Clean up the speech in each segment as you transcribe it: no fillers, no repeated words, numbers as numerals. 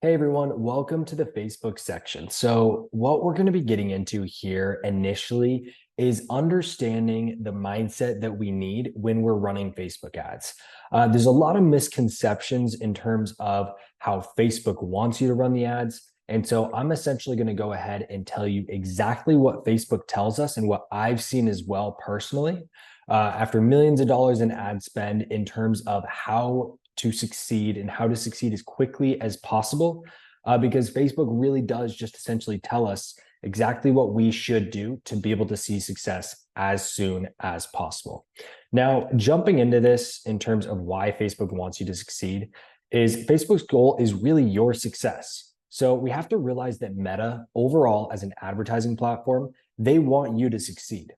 Hey everyone, welcome to the Facebook section. So, what we're going to be getting into here initially is understanding the mindset that we need when we're running Facebook ads. There's a lot of misconceptions in terms of how Facebook wants you to run the ads. And so, I'm essentially going to go ahead and tell you exactly what Facebook tells us and what I've seen as well personally after millions of dollars in ad spend in terms of how to succeed and how to succeed as quickly as possible, because Facebook really does just essentially tell us exactly what we should do to be able to see success as soon as possible. Now, jumping into this in terms of why Facebook wants you to succeed is Facebook's goal is really your success. So we have to realize that Meta overall as an advertising platform, they want you to succeed.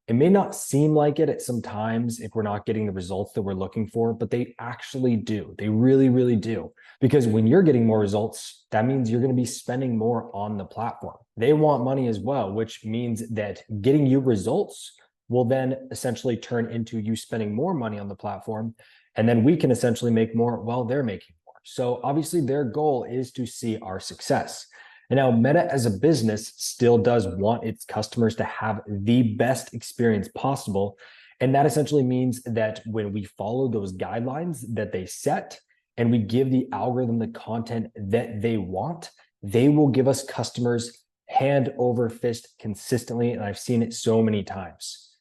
It may not seem like it at some times if we're not getting the results that we're looking for, but they actually do. They really, really do. Because when you're getting more results, that means you're going to be spending more on the platform. They want money as well, which means that getting you results will then essentially turn into you spending more money on the platform. And then we can essentially make more while they're making more. So obviously, their goal is to see our success. And now Meta as a business still does want its customers to have the best experience possible. And that essentially means that when we follow those guidelines that they set and we give the algorithm the content that they want, they will give us customers hand over fist consistently. And I've seen it so many times.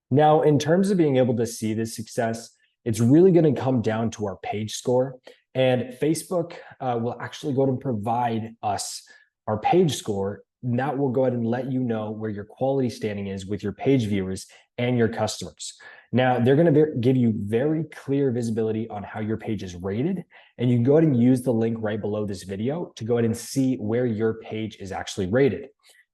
Now, in terms of being able to see this success, it's really going to come down to our page score. And Facebook will actually go and provide us our page score. And that will go ahead and let you know where your quality standing is with your page viewers and your customers. Now, they're going to give you very clear visibility on how your page is rated. And you can go ahead and use the link right below this video to go ahead and see where your page is actually rated.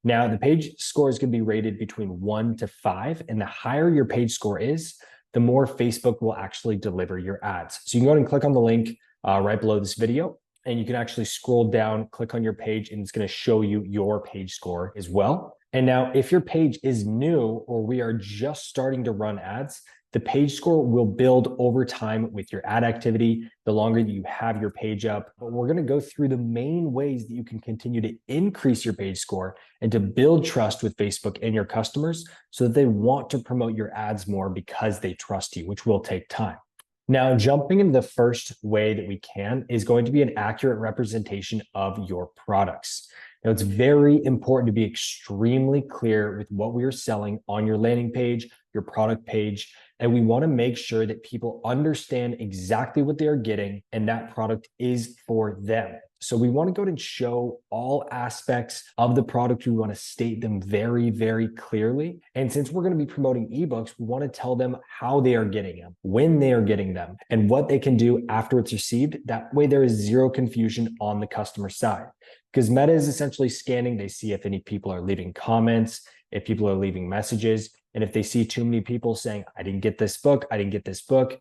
Now, the page score is going to be rated between 1 to 5. And the higher your page score is, the more Facebook will actually deliver your ads. So you can go ahead and click on the link right below this video, and you can actually scroll down, click on your page, and it's going to show you your page score as well. And now if your page is new or we are just starting to run ads, the page score will build over time with your ad activity, the longer that you have your page up. But we're going to go through the main ways that you can continue to increase your page score and to build trust with Facebook and your customers so that they want to promote your ads more because they trust you, which will take time. Now, jumping into the first way that we can is going to be an accurate representation of your products. Now, it's very important to be extremely clear with what we are selling on your landing page, your product page, and we want to make sure that people understand exactly what they are getting and that product is for them. So we want to go ahead and show all aspects of the product. We want to state them very, very clearly. And since we're going to be promoting ebooks, we want to tell them how they are getting them, when they are getting them, and what they can do after it's received. That way there is zero confusion on the customer side. Because Meta is essentially scanning, they see if any people are leaving comments, if people are leaving messages, and if they see too many people saying, I didn't get this book, I didn't get this book,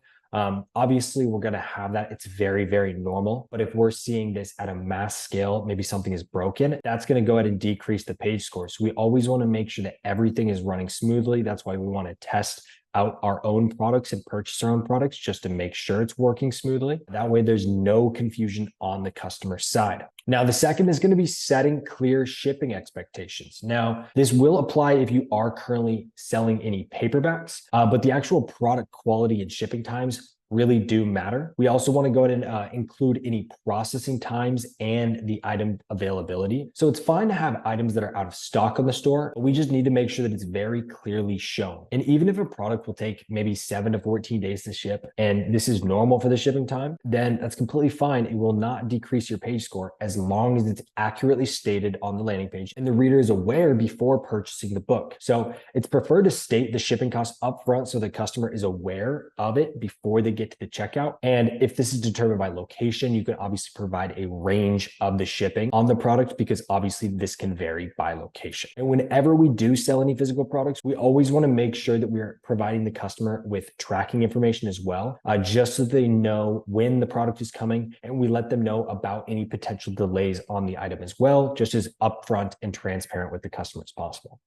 obviously, we're going to have that. It's very, very normal. But if we're seeing this at a mass scale, maybe something is broken, that's going to go ahead and decrease the page score. So we always want to make sure that everything is running smoothly. That's why we want to test out our own products and purchase our own products just to make sure it's working smoothly. That way, there's no confusion on the customer side. Now, the second is going to be setting clear shipping expectations. Now, this will apply if you are currently selling any paperbacks, but the actual product quality and shipping times really do matter. We also want to go ahead and include any processing times and the item availability. So it's fine to have items that are out of stock on the store, but we just need to make sure that it's very clearly shown. And even if a product will take maybe 7 to 14 days to ship, and this is normal for the shipping time, then that's completely fine. It will not decrease your page score as long as it's accurately stated on the landing page and the reader is aware before purchasing the book. So it's preferred to state the shipping costs upfront so the customer is aware of it before they get to the checkout. And if this is determined by location, you can obviously provide a range of the shipping on the product because obviously this can vary by location. And whenever we do sell any physical products, we always want to make sure that we're providing the customer with tracking information as well, just so they know when the product is coming and we let them know about any potential delays on the item as well, just as upfront and transparent with the customer as possible.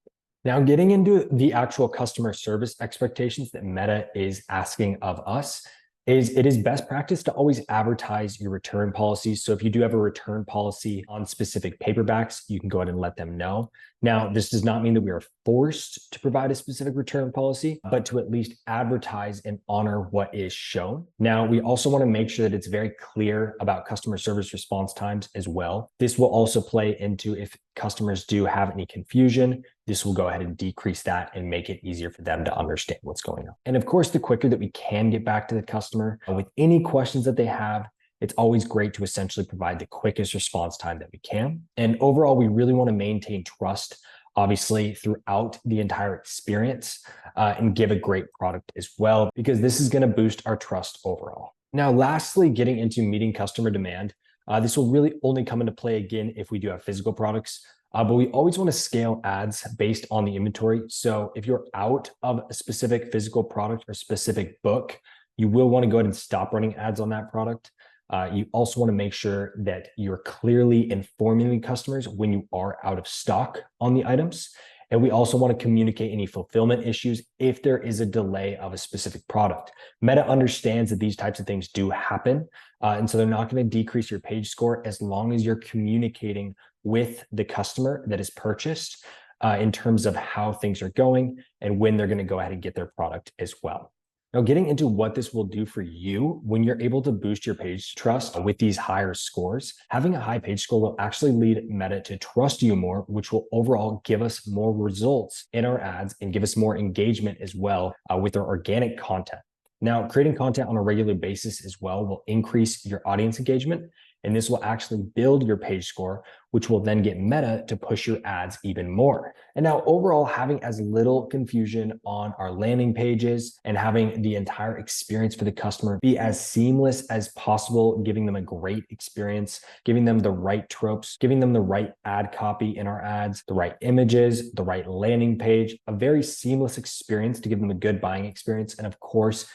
Now, getting into the actual customer service expectations that Meta is asking of us, is it is best practice to always advertise your return policies. So if you do have a return policy on specific paperbacks, you can go ahead and let them know. Now, this does not mean that we are forced to provide a specific return policy, but to at least advertise and honor what is shown. Now, we also want to make sure that it's very clear about customer service response times as well. This will also play into if customers do have any confusion, this will go ahead and decrease that and make it easier for them to understand what's going on. And of course, the quicker that we can get back to the customer with any questions that they have, it's always great to essentially provide the quickest response time that we can. And overall, we really want to maintain trust, obviously, throughout the entire experience and give a great product as well, because this is going to boost our trust overall. Now, lastly, getting into meeting customer demand. This will really only come into play again if we do have physical products. But we always want to scale ads based on the inventory. So if you're out of a specific physical product or specific book, you will want to go ahead and stop running ads on that product. You also want to make sure that you're clearly informing the customers when you are out of stock on the items. And we also want to communicate any fulfillment issues if there is a delay of a specific product. Meta understands that these types of things do happen. And so they're not going to decrease your page score as long as you're communicating with the customer that is purchased in terms of how things are going and when they're going to go ahead and get their product as well. Now, getting into what this will do for you when you're able to boost your page trust with these higher scores, having a high page score will actually lead Meta to trust you more, which will overall give us more results in our ads and give us more engagement as well with our organic content. Now, creating content on a regular basis as well will increase your audience engagement, and this will actually build your page score, which will then get Meta to push your ads even more. And now overall, having as little confusion on our landing pages and having the entire experience for the customer be as seamless as possible, giving them a great experience, giving them the right tropes, giving them the right ad copy in our ads, the right images, the right landing page, a very seamless experience to give them a good buying experience. And of course,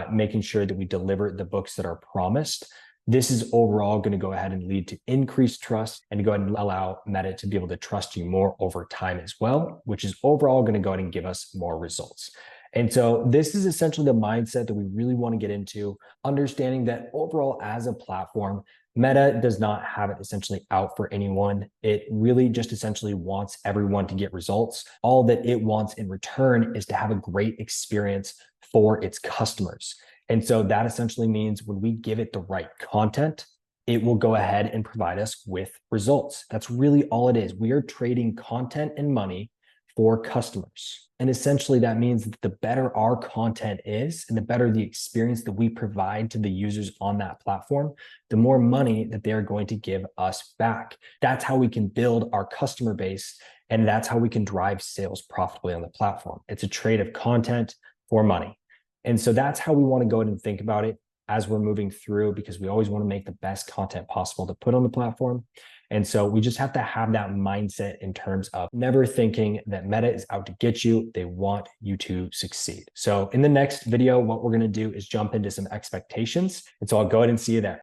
making sure that we deliver the books that are promised. This is overall going to go ahead and lead to increased trust and to go ahead and allow Meta to be able to trust you more over time as well, which is overall going to go ahead and give us more results. And so this is essentially the mindset that we really want to get into, understanding that overall as a platform, Meta does not have it essentially out for anyone. It really just essentially wants everyone to get results. All that it wants in return is to have a great experience for its customers. And so that essentially means when we give it the right content, it will go ahead and provide us with results. That's really all it is. We are trading content and money for customers. And essentially that means that the better our content is and the better the experience that we provide to the users on that platform, the more money that they're going to give us back. That's how we can build our customer base, and that's how we can drive sales profitably on the platform. It's a trade of content for money. And so that's how we want to go ahead and think about it as we're moving through, because we always want to make the best content possible to put on the platform. And so we just have to have that mindset in terms of never thinking that Meta is out to get you. They want you to succeed. So in the next video, what we're going to do is jump into some expectations. And so I'll go ahead and see you there.